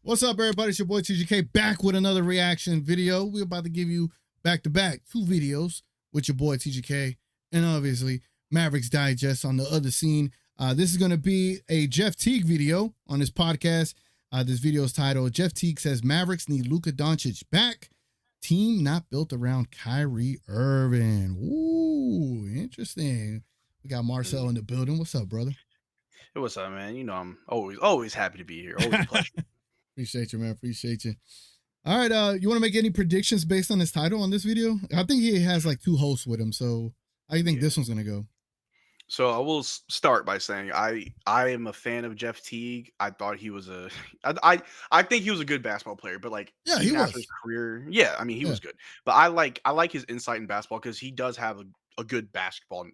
What's up, everybody? It's your boy TGK back with another reaction video. We're about to give you back-to-back 2 videos with your boy TGK and obviously Mavericks Digest on the other scene. This is going to be a Jeff Teague video on his podcast. This video is titled, Jeff Teague says Mavericks need Luka Dončić back. Team not built around Kyrie Irving. Ooh, interesting. We got Marcel in the building. What's up, brother? Hey, what's up, man? You know, I'm always happy to be here. Always a pleasure. Appreciate you, man. Appreciate you. All right, you want to make any predictions based on his title on this video? I think he has like 2 hosts with him, so how do you think this one's gonna go? So I will start by saying I am a fan of Jeff Teague. I thought he was I think he was a good basketball player, but like Yeah, he even after was. his career, yeah, I mean he Yeah. was good. But I like his insight in basketball because he does have a good basketball,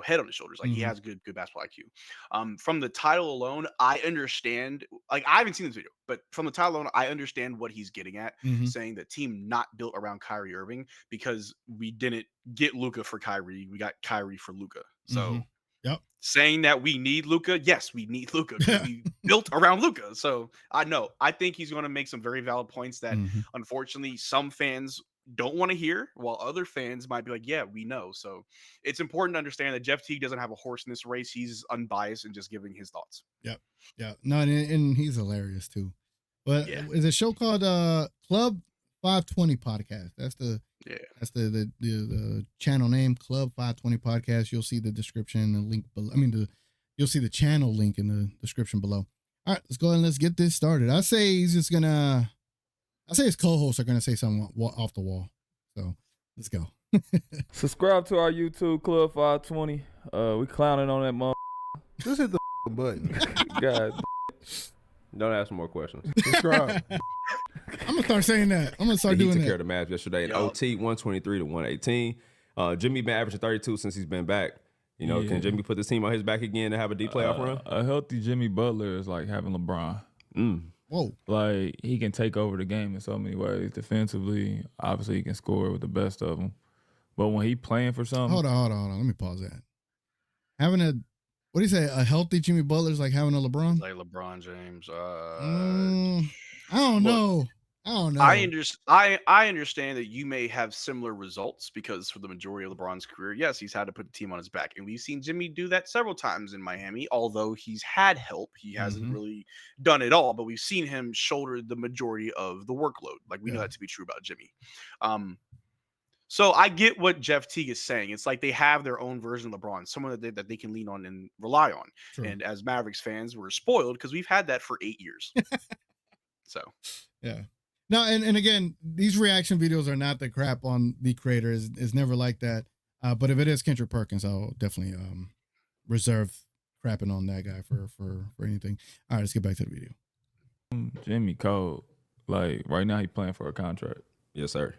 head on his shoulders. Like he Mhm. has good basketball IQ. From the title alone, I understand. Like I haven't seen this video, but from the title alone, I understand what he's getting at, Mhm. saying the team not built around Kyrie Irving because we didn't get Luka for Kyrie, we got Kyrie for Luka. So Mhm. Yep. saying that we need Luka, yes, we need Luka because we built around Luka. So I think he's going to make some very valid points that Mhm. unfortunately some fans don't want to hear, while other fans might be like, yeah, we know. So it's important to understand that Jeff Teague doesn't have a horse in this race. He's unbiased and just giving his thoughts. Yep. Yeah. No, and he's hilarious too. But Yeah, is a show called Club 520 Podcast. That's the yeah. the channel name, Club 520 Podcast. You'll see the description, the link below. I mean, you'll see the channel link in the description below. All right, let's go ahead and let's get this started. I say his co-hosts are gonna say something off the wall. So let's go. Subscribe to our YouTube Club 520. We clowning on that mother. Just hit the button. God, Don't ask more questions. Subscribe. I'm gonna start saying that. I'm gonna start He doing took care that. of the Mavs yesterday in Yup. OT, 123 to 118. Jimmy been averaging 32 since he's been back. You know, Yeah. can Jimmy put this team on his back again to have a deep playoff run? a healthy Jimmy Butler is like having LeBron. Whoa. Like he can take over the game in so many ways. Defensively, obviously he can score with the best of them. But when he playing for something, Hold on. Let me pause that. Having what do you say? A healthy Jimmy Butler is like having a LeBron. Like LeBron James. I don't know. I understand that you may have similar results because for the majority of LeBron's career, yes, he's had to put the team on his back. And we've seen Jimmy do that several times in Miami. Although he's had help, he hasn't really done it all, but we've seen him shoulder the majority of the workload. Like we know that to be true about Jimmy. So I get what Jeff Teague is saying. It's like they have their own version of LeBron, someone that they can lean on and rely on. True. And as Mavericks fans, we're spoiled because we've had that for 8 years. So yeah. No, and again, these reaction videos are not the crap on the creator. It's never like that. But if it is Kendrick Perkins, I'll definitely reserve crapping on that guy for anything. All right, let's get back to the video. Jimmy cold. Like right now he playing for a contract. Yes, sir.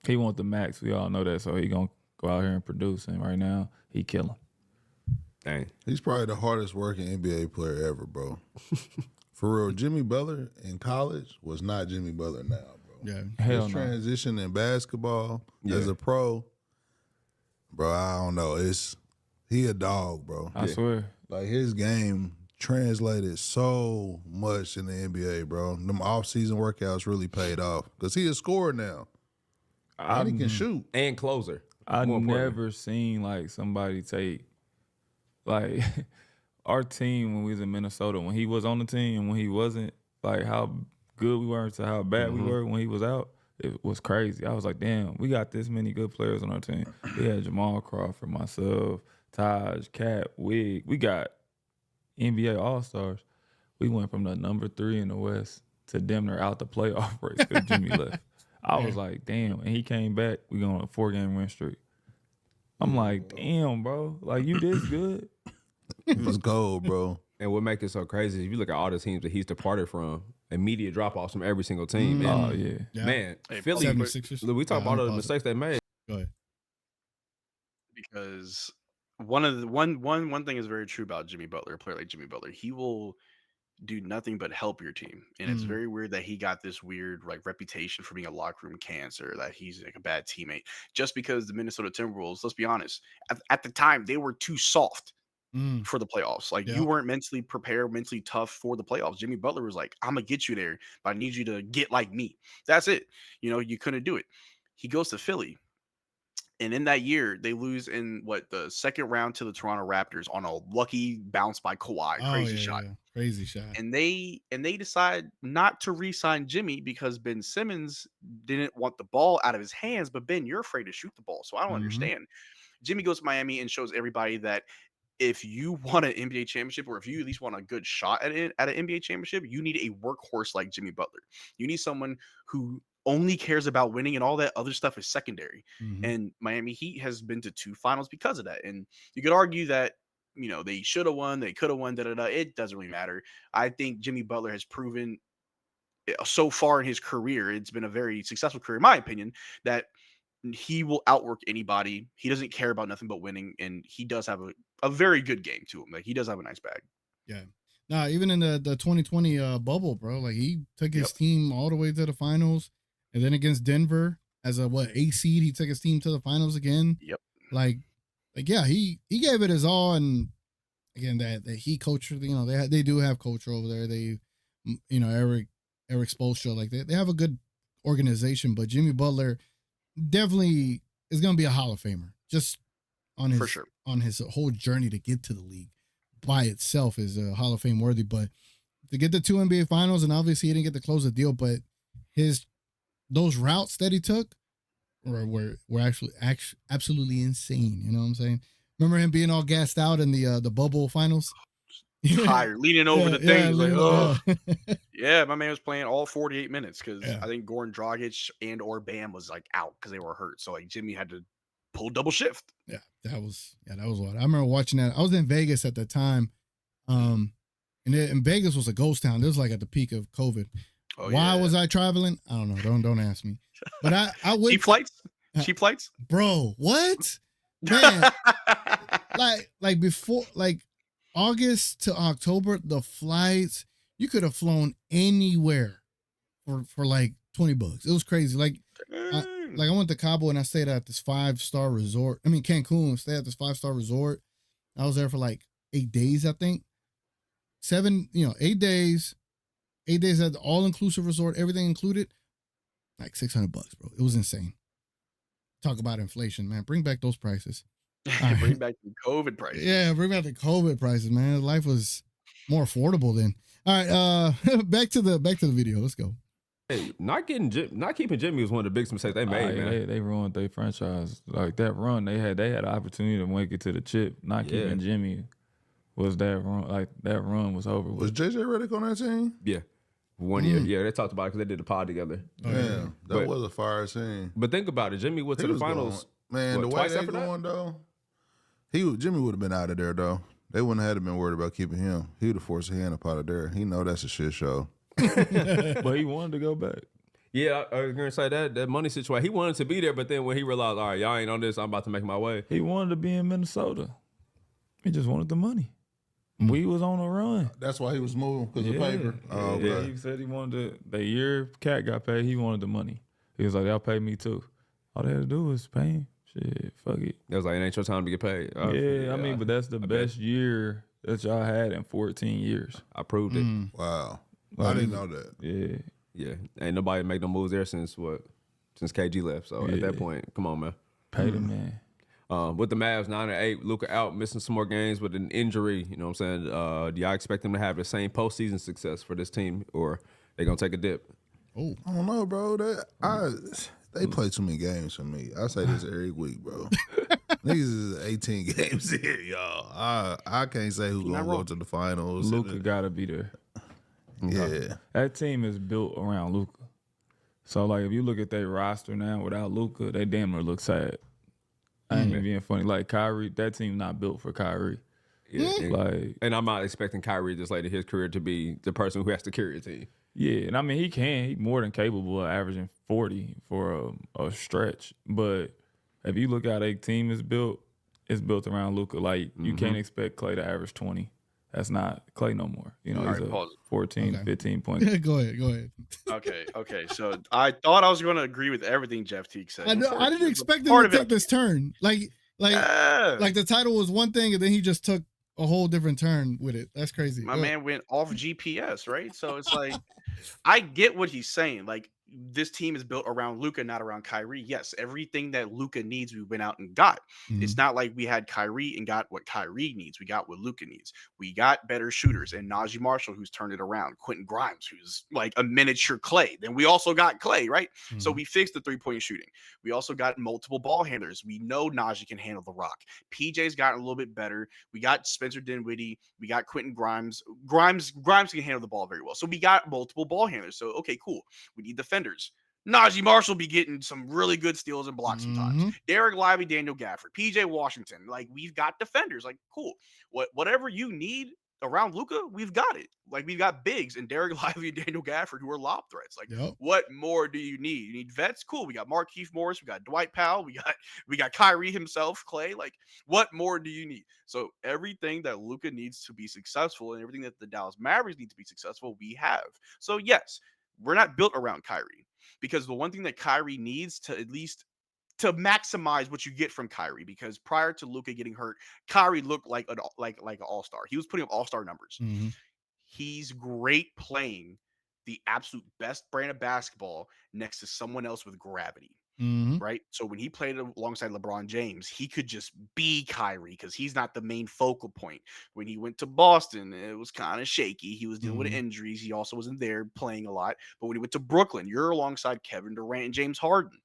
He want the max. We all know that. So he gonna go out here and produce. And right now he killing. Dang. He's probably the hardest working NBA player ever, bro. For real, Jimmy Butler in college was not Jimmy Butler now, bro. Yeah. Hell His no. transition in basketball as a pro, bro, I don't know. He a dog, bro. I swear. Like his game translated so much in the NBA, bro. Them off-season workouts really paid off because he a scorer now. And he can shoot. And closer. I More importantly. never seen like somebody take like our team when we was in Minnesota, when he was on the team and when he wasn't, like how good we were to how bad we were when he was out. It was crazy. I was like, damn, we got this many good players on our team. We had Jamal Crawford, myself, Taj, Cat, Wig. We got NBA All-Stars. We went from the number 3 in the West to damn near out the playoff race because Jimmy left. I was like, damn. And he came back. We go on a 4-game win streak. I'm like, damn, bro. Like, you this good? He was gold, bro. And what makes it so crazy is if you look at all the teams that he's departed from, immediate drop-offs from every single team. Man, Oh, yeah. man, Hey, Philly, 76ers. look, we talk about all the pause it. mistakes they made. Go ahead. because one thing is very true about Jimmy Butler, a player like Jimmy Butler. He will do nothing but help your team. And it's very weird that he got this weird like reputation for being a locker room cancer, that he's like a bad teammate. Just because the Minnesota Timberwolves, let's be honest, at the time they were too soft. for the playoffs. Like Yeah. you weren't mentally prepared, mentally tough for the playoffs. Jimmy Butler was like, I'm gonna get you there, but I need you to get like me. That's it. You know, you couldn't do it. He goes to Philly. And in that year, they lose in the second round to the Toronto Raptors on a lucky bounce by Kawhi, Oh, crazy yeah, shot. yeah. Crazy shot. And they decide not to re-sign Jimmy because Ben Simmons didn't want the ball out of his hands. But Ben, you're afraid to shoot the ball, so I don't Mhm. understand. Jimmy goes to Miami and shows everybody that if you want an NBA championship, or if you at least want a good shot at an NBA championship, you need a workhorse like Jimmy Butler. You need someone who only cares about winning, and all that other stuff is secondary. Mhm. And Miami Heat has been to 2 finals because of that. And you could argue that, they should have won, they could have won, It doesn't really matter. I think Jimmy Butler has proven so far in his career, it's been a very successful career, in my opinion, that he will outwork anybody. He doesn't care about nothing but winning, and he does have a very good game to him. Like, he does have a nice bag. Yeah. Nah, even in the 2020 bubble, bro, like he took his Yep. team all the way to the finals, and then against Denver as a 8 seed, he took his team to the finals again. Yep. Like yeah, he gave it his all, and again that he coached. They do have culture over there. They, Eric Spoelstra, like they have a good organization, but Jimmy Butler definitely is going to be a Hall of Famer just on his For sure. on his whole journey to get to the league by itself is a Hall of Fame worthy. But to get the 2 NBA finals, and obviously he didn't get to close the deal, but those routes that he took were actually absolutely insane. You know what I'm saying? Remember him being all gassed out in the bubble finals? Tired, leaning over the thing. He's like, leaning oh, over. yeah, my man was playing all 48 minutes because Yeah. I think Goran Dragic and or Bam was like out because they were hurt. So like Jimmy had to pull double shift. Yeah, that was what I remember watching that. I was in Vegas at the time, and Vegas was a ghost town. This was like at the peak of COVID. Oh, Why yeah. was I traveling? I don't know. Don't ask me. But I went. Cheap flights? Bro, what? Man, like before, like August to October, the flights you could have flown anywhere for like $20. It was crazy. Like I went to Cabo and I stayed at this 5-star resort. I mean Cancun. Stayed at this 5-star resort. I was there for like 8 days, I think. 8 days. 8 days at the all-inclusive resort, everything included. Like $600, bro. It was insane. Talk about inflation, man. Bring back those prices. Bring back the COVID prices. Yeah, bring back the COVID prices, man. Life was more affordable then. All right, back to the video. Let's go. Hey, not keeping Jimmy was one of the biggest mistakes they made, man. They ruined their franchise. Like that run, they had an opportunity to make it to the chip. Not keeping Jimmy was that run. Like that run was over. Was JJ Redick on that team? Yeah. 1 year. Yeah, they talked about it because they did the pod together. Damn, that was a fire scene. But think about it. Jimmy went to the finals. Man, the way they going though, Jimmy would have been out of there though. They wouldn't have been worried about keeping him. He would have forced a hand up out of there. He know that's a shit show. But he wanted to go back. Yeah, I was gonna say that money situation. He wanted to be there, but then when he realized, all right, y'all ain't on this, I'm about to make my way. He wanted to be in Minnesota. He just wanted the money. We was on a run. That's why he was moving because of paper. Oh, Yeah, okay. he said he wanted the year Cat got paid, he wanted the money. He was like, they'll pay me too. All they had to do was pay him. Shit, fuck it. It was like, it ain't your time to get paid. I mean, but that's the best year that y'all had in 14 years. I proved it. Wow. I didn't know that. Yeah. Yeah. Ain't nobody make no moves there since KG left. So at that point, come on, man. Pay the man. With the Mavs 9-8, Luka out, missing some more games with an injury. You know what I'm saying? Do y'all expect them to have the same postseason success for this team, or they gonna take a dip? I don't know, bro. They play too many games for me. I say this every week, bro. Niggas is 18 games here, y'all. I can't say who's gonna go to the finals. Luka gotta be there. Yeah. That team is built around Luka. So like if you look at their roster now without Luka, they damn near look sad. I ain't even being funny. Like Kyrie, that team not built for Kyrie. Yeah. Like, and I'm not expecting Kyrie just later in his career to be the person who has to carry a team. yeah, and I mean he's more than capable of averaging 40 for a stretch. But if you look how their team is built, it's built around Luka. Like you can't expect Klay to average 20. That's not Klay no more. You know, All he's right, a pause. 14, Okay. 15 point. Go ahead. Okay. So I thought I was going to agree with everything Jeff Teague said. I didn't expect him Part to of it. take this turn. Like Yeah. the title was one thing, and then he just took a whole different turn with it. That's crazy. My man went off GPS, right? So it's like I get what he's saying. Like this team is built around Luka, not around Kyrie. Yes, everything that Luka needs, we went out and got. It's Mhm. not like we had Kyrie and got what Kyrie needs. We got what Luka needs. We got better shooters and Najee Marshall, who's turned it around. Quentin Grimes, who's like a miniature Clay. Then we also got Clay, right? So Mhm. we fixed the 3-point shooting. We also got multiple ball handlers. We know Najee can handle the rock. PJ's gotten a little bit better. We got Spencer Dinwiddie. We got Quentin Grimes. Grimes can handle the ball very well. So we got multiple ball handlers. So okay, cool. We need defenders. Najee Marshall be getting some really good steals and blocks sometimes. Mhm. Derek Lively, Daniel Gafford, PJ Washington. Like we've got defenders. Like cool. Whatever you need around Luka, we've got it. Like we've got bigs and Derek Lively and Daniel Gafford who are lob threats. Like Yep. what more do you need? You need vets. Cool. We got Markieff Morris. We got Dwight Powell. We got Kyrie himself, Clay. Like what more do you need? So everything that Luka needs to be successful and everything that the Dallas Mavericks need to be successful, we have. So yes, we're not built around Kyrie because the one thing that Kyrie needs to at least to maximize what you get from Kyrie, because prior to Luka getting hurt, Kyrie looked like an all-star. He was putting up all-star numbers. Mhm. He's great playing the absolute best brand of basketball next to someone else with gravity. Mhm. Right. So when he played alongside LeBron James, he could just be Kyrie because he's not the main focal point. When he went to Boston, it was kind of shaky. He was dealing with Mhm. injuries. He also wasn't there playing a lot. But when he went to Brooklyn, you're alongside Kevin Durant and James Harden.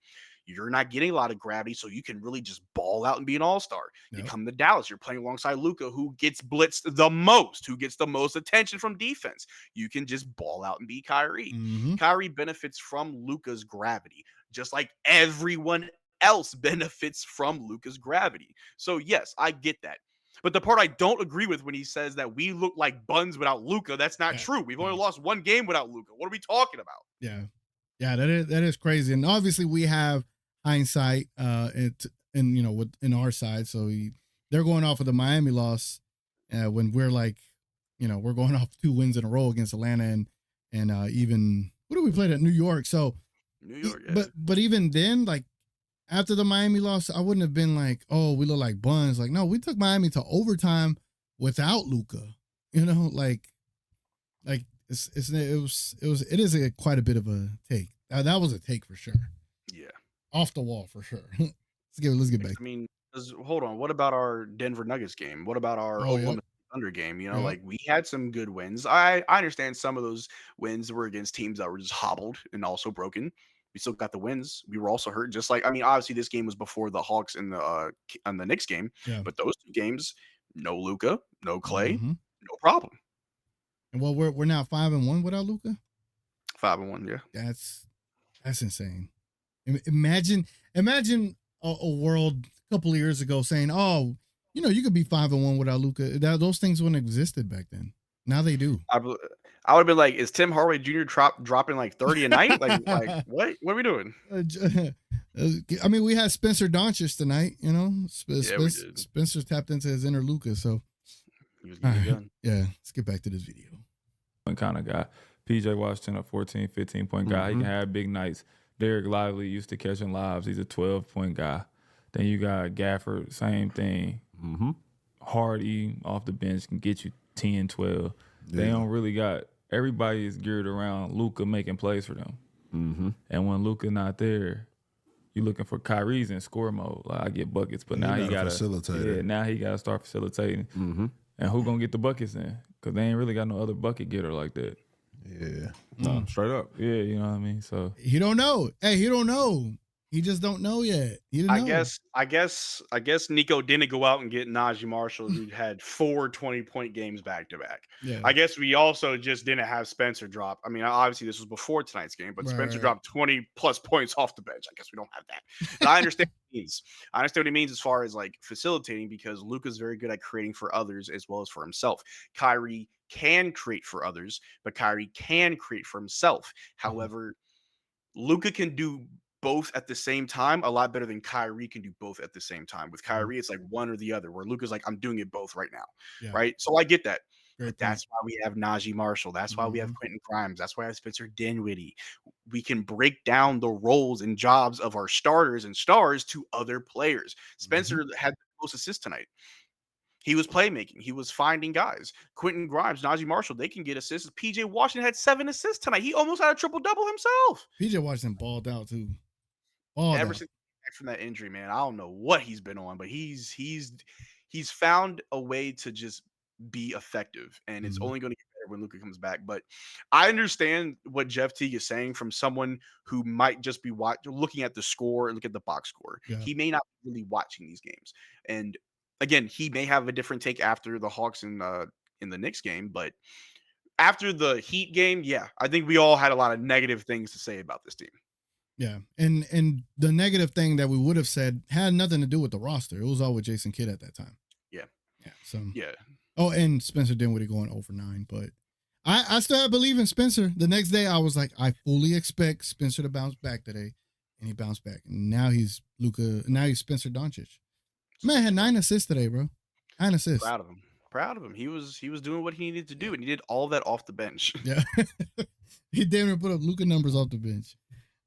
You're not getting a lot of gravity, so you can really just ball out and be an all-star. You Yep. come to Dallas, you're playing alongside Luka, who gets blitzed the most, who gets the most attention from defense. You can just ball out and be Kyrie. Mhm. Kyrie benefits from Luka's gravity, just like everyone else benefits from Luka's gravity. So yes, I get that. But the part I don't agree with when he says that we look like buns without Luka, that's not Yeah. true. We've only Yeah. lost one game without Luka. What are we talking about? Yeah. Yeah, that is crazy. And obviously we have hindsight and in our side. So they're going off of the Miami loss when we're like, we're going off 2 wins in a row against Atlanta and even what did we play at New York? So New York, yeah. but even then, like after the Miami loss, I wouldn't have been like, oh, we look like buns. Like, no, we took Miami to overtime without Luka. Like it is quite a bit of a take. That was a take for sure. Yeah. Off the wall for sure. Let's get back. I mean, hold on. What about our Denver Nuggets game? What about our Oh, Oklahoma yep. Thunder game? Yep. Like we had some good wins. I understand some of those wins were against teams that were just hobbled and also broken. We still got the wins. We were also hurt. Just like obviously this game was before the Hawks and the Knicks game, Yeah. but those 2 games, no Luka, no Clay, Mhm. no problem. And well, we're now 5-1 without Luka. 5-1, yeah. That's insane. Imagine a world a couple of years ago saying, "Oh, you could be 5-1 without Luka." Those things wouldn't have existed back then. Now they do. I would have been like, is Tim Hardaway Jr. dropping like 30 a night? Like what? What are we doing? I mean, we had Spencer Dončić tonight. Yeah, we did. Spencer tapped into his inner Luka. So He was getting it done. yeah, let's get back to this video. Kind of guy. PJ Washington, a 14, 15-point guy. He can have big nights. Derek Lively used to catching lobs. He's a 12-point guy. Then you got Gafford, same thing. Hardy off the bench can get you 10, 12. They don't really got – everybody is geared around Luka making plays for them. And when Luka not there, you're looking for Kyrie's in score mode. Like, I get buckets, but now he got to – facilitate. Yeah, now he got to start facilitating. And who going to get the buckets then? Because they ain't really got no other bucket getter like that. Yeah. No, straight up. Yeah, you know what I mean? So He don't know. Hey, he don't know. He just don't know yet. He didn't know. I guess Nico didn't go out and get Najee Marshall, who had 4 20-point games back to back. Yeah. I guess we also just didn't have Spencer drop. I mean, obviously this was before tonight's game, but Spencer Right. dropped 20 plus points off the bench. I guess we don't have that. But I understand what he means. I understand what he means as far as like facilitating, because Luka's very good at creating for others as well as for himself. Kyrie can create for others, but Kyrie can create for himself. However, Luka can do both at the same time a lot better than Kyrie can do both at the same time. With Kyrie, it's like one or the other, where Luka's like, I'm doing it both right now. Yeah. Right. So I get that. Great But that's why we have Najee Marshall. That's why we have Mhm. Quentin Grimes. That's why I have Spencer Dinwiddie. We can break down the roles and jobs of our starters and stars to other players. Spencer had the most assists tonight. He was playmaking. He was finding guys. Quentin Grimes, Najee Marshall, they can get assists. PJ Washington had 7 assists tonight. He almost had a triple-double himself. PJ Washington balled out too. Balled Ever out. since back from that injury, man, I don't know what he's been on, but he's found a way to just be effective, and it's Mhm. only going to get better when Luka comes back. But I understand what Jeff Teague is saying from someone who might just be looking at the score and look at the box score. Yeah. He may not be really watching these games, and again, he may have a different take after the Hawks in the Knicks game, but after the Heat game, yeah, I think we all had a lot of negative things to say about this team. Yeah, and the negative thing that we would have said had nothing to do with the roster. It was all with Jason Kidd at that time. Yeah. So Yeah. Oh, and Spencer Dinwiddie going over 9, but I still believe in Spencer. The next day, I was like, I fully expect Spencer to bounce back today, and he bounced back. And now he's Luka. Now he's Spencer Dončić. Man had 9 assists today, bro. 9 assists. Proud of him. He was doing what he needed to do, and he did all that off the bench. Yeah, he damn near put up Luka numbers off the bench.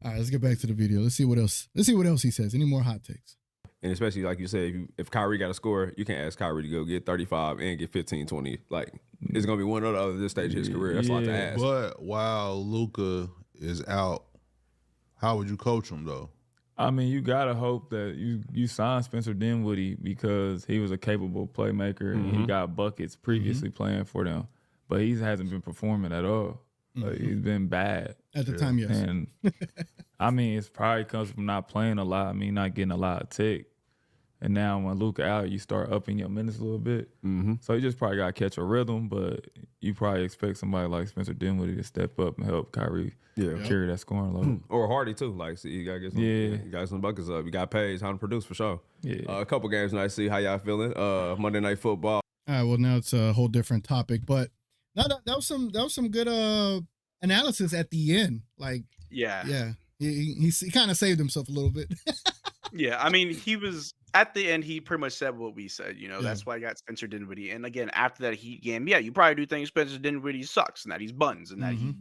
All right, let's get back to the video. Let's see what else. He says. Any more hot takes? And especially, like you said, if Kyrie got a score, you can't ask Kyrie to go get 35 and get 15, 20. Like, it's going to be one or the other this stage of his career. That's a lot to ask. But while Luka is out, how would you coach him, though? I mean, you got to hope that you sign Spencer Dinwiddie because he was a capable playmaker and he got buckets previously playing for them. But he hasn't been performing at all. Like, he's been bad. At the time, yes. And, I mean, it's probably comes from not playing a lot. I mean, not getting a lot of tick. And now when Luka out, you start upping your minutes a little bit. So you just probably got to catch a rhythm, but you probably expect somebody like Spencer Dinwiddie to step up and help Kyrie carry that scoring load. Or Hardy, too. Like, see, you got to get some, you got some buckets up. You got paid, time to produce for sure. Yeah. A couple games tonight. See how y'all feeling. Monday Night Football. All right, well, now it's a whole different topic, but no, that was some good analysis at the end. Like, Yeah. He kind of saved himself a little bit. Yeah, I mean, he was at the end. He pretty much said what we said. That's why I got Spencer Dinwiddie. And again, after that Heat game, you probably do think Spencer Dinwiddie sucks and that he's buns and that he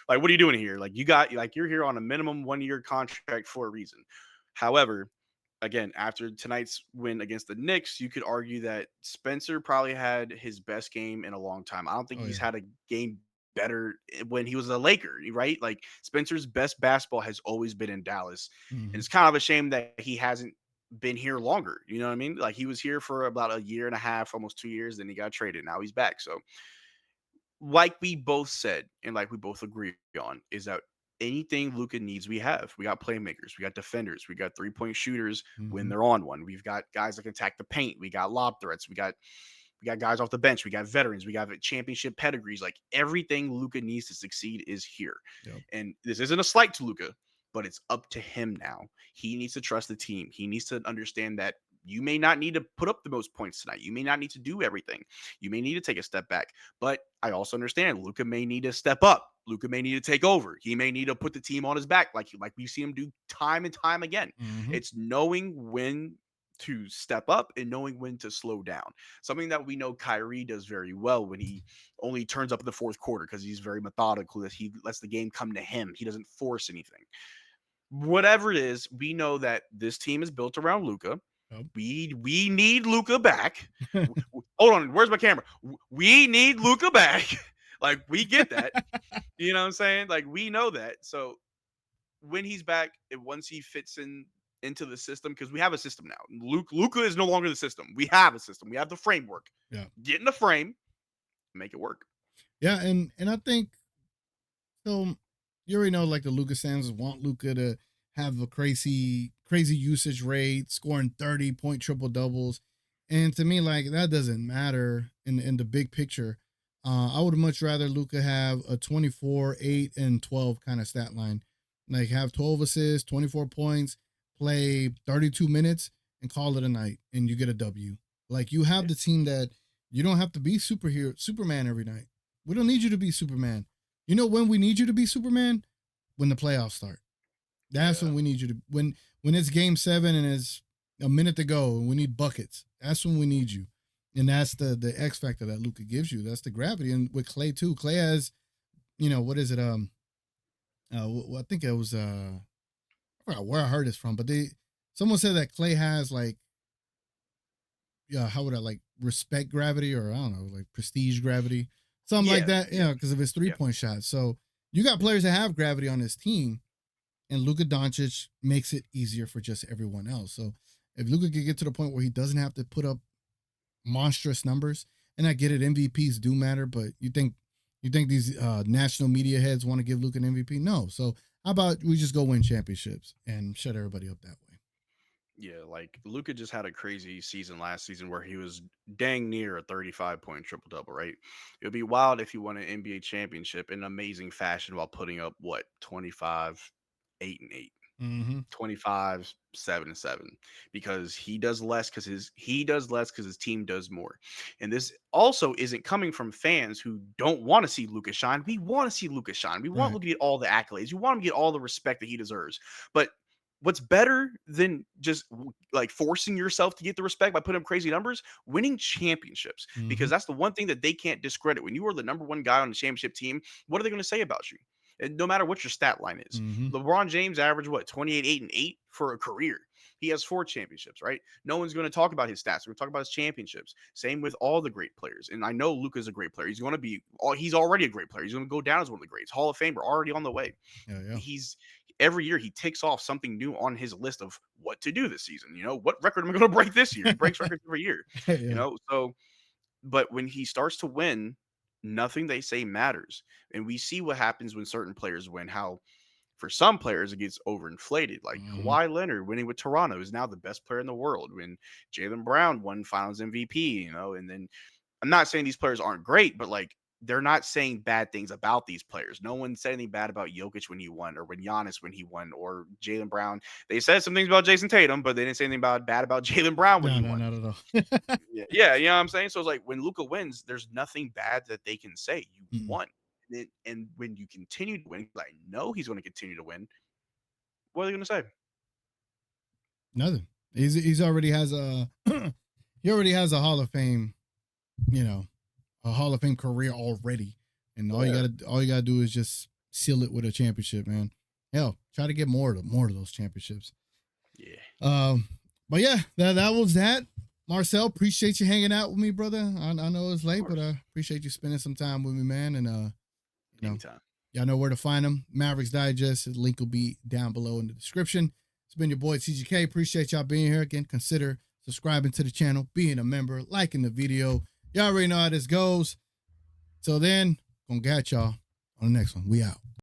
like, what are you doing here? Like, you're here on a minimum 1-year contract for a reason. However, again, after tonight's win against the Knicks, you could argue that Spencer probably had his best game in a long time. I don't think he's had a game better when he was a Laker, right? Like, Spencer's best basketball has always been in Dallas. And it's kind of a shame that he hasn't been here longer. You know what I mean? Like, he was here for about a year and a half, almost 2 years, then he got traded. Now he's back. So, like we both said, and like we both agree on, is that anything Luka needs, we have. We got playmakers, we got defenders, we got 3-point shooters when they're on one. We've got guys that can attack the paint. We got lob threats. We got guys off the bench. We got veterans. We got championship pedigrees. Like, everything Luka needs to succeed is here. Yep. And this isn't a slight to Luka, but it's up to him now. He needs to trust the team. He needs to understand that you may not need to put up the most points tonight. You may not need to do everything. You may need to take a step back. But I also understand Luka may need to step up. Luka may need to take over. He may need to put the team on his back like we've seen him do time and time again. It's knowing when to step up and knowing when to slow down. Something that we know Kyrie does very well when he only turns up in the fourth quarter, because he's very methodical, that he lets the game come to him. He doesn't force anything. Whatever it is, we know that this team is built around Luka. Yep. We need Luka back. Hold on, where's my camera? We need Luka back. Like, we get that. You know what I'm saying? Like, we know that. So when he's back, once he fits into the system, because we have a system now. Luka is no longer the system. We have a system. We have the framework. Yeah. Get in the frame, make it work. Yeah, and I think so. You already know, like, the Luka fans want Luka to have a crazy usage rate, scoring 30-point triple doubles, and to me, like, that doesn't matter in the big picture. I would much rather Luka have a 24, 8, and 12 kind of stat line, like have 12 assists, 24 points, play 32 minutes, and call it a night, and you get a W. Like, you have the team that you don't have to be Superman every night. We don't need you to be Superman. You know when we need you to be Superman? When the playoffs start. That's when we need you to, when it's game 7 and it's a minute to go and we need buckets. That's when we need you. And that's the X factor that Luka gives you. That's the gravity. And with Klay too. Klay has, what is it? I think it was, I forgot where I heard this from, but someone said that Klay has, like, how would I like respect gravity, or I don't know, like prestige gravity, something like Yeah, that. Yeah, because of his 3-point shot. So you got players that have gravity on this team, and Luka Dončić makes it easier for just everyone else. So if Luka can get to the point where he doesn't have to put up monstrous numbers, and I get it, MVPs do matter, but you think these national media heads want to give Luka an MVP? No. So how about we just go win championships and shut everybody up that way? Yeah, like Luka just had a crazy season last season where he was dang near a 35-point triple double, right? It would be wild if he won an NBA championship in amazing fashion while putting up what 25, 8 and 8. Mm-hmm. 25, 7 and 7, because he does less because his team does more. And this also isn't coming from fans who don't want to see Luka shine. We want to see Luka shine. We want Right. Luka to get all the accolades. We want him to get all the respect that he deserves. But what's better than just like forcing yourself to get the respect by putting up crazy numbers? Winning championships, because that's the one thing that they can't discredit. When you are the number one guy on the championship team, what are they going to say about you? And no matter what your stat line is. Mm-hmm. LeBron James averaged what, 28, 8 and 8 for a career. He has 4 championships, right? No one's going to talk about his stats. We're going to talk about his championships. Same with all the great players. And I know Luka's a great player. He's already a great player. He's going to go down as one of the greats. Hall of Famer, already on the way. Yeah. Every year he ticks off something new on his list of what to do this season. What record am I going to break this year? He breaks records every year. Yeah. So, but when he starts to win, nothing they say matters. And we see what happens when certain players win, how for some players it gets overinflated. Like Kawhi Leonard winning with Toronto is now the best player in the world. When Jaylen Brown won finals MVP, and then I'm not saying these players aren't great, but like they're not saying bad things about these players. No one said anything bad about Jokic when he won, or when Giannis when he won, or Jaylen Brown. They said some things about Jason Tatum, but they didn't say anything bad about Jaylen Brown when he won. Not at all. Yeah, you know what I'm saying? So it's like when Luka wins, there's nothing bad that they can say. You won. And when you continue to win, I know he's going to continue to win. What are they going to say? Nothing. He's already has a he already has a Hall of Fame, a Hall of Fame career already. And all you gotta do is just seal it with a championship, man. Hell, try to get more of those championships. Yeah. But yeah, that was that. Marcel, appreciate you hanging out with me, brother. I know it's late, but I appreciate you spending some time with me, man. And Anytime. Y'all know where to find them. Mavericks Digest. The link will be down below in the description. It's been your boy TGK. Appreciate y'all being here. Again, consider subscribing to the channel, being a member, liking the video. Y'all already know how this goes. Till then, gonna catch y'all on the next one. We out.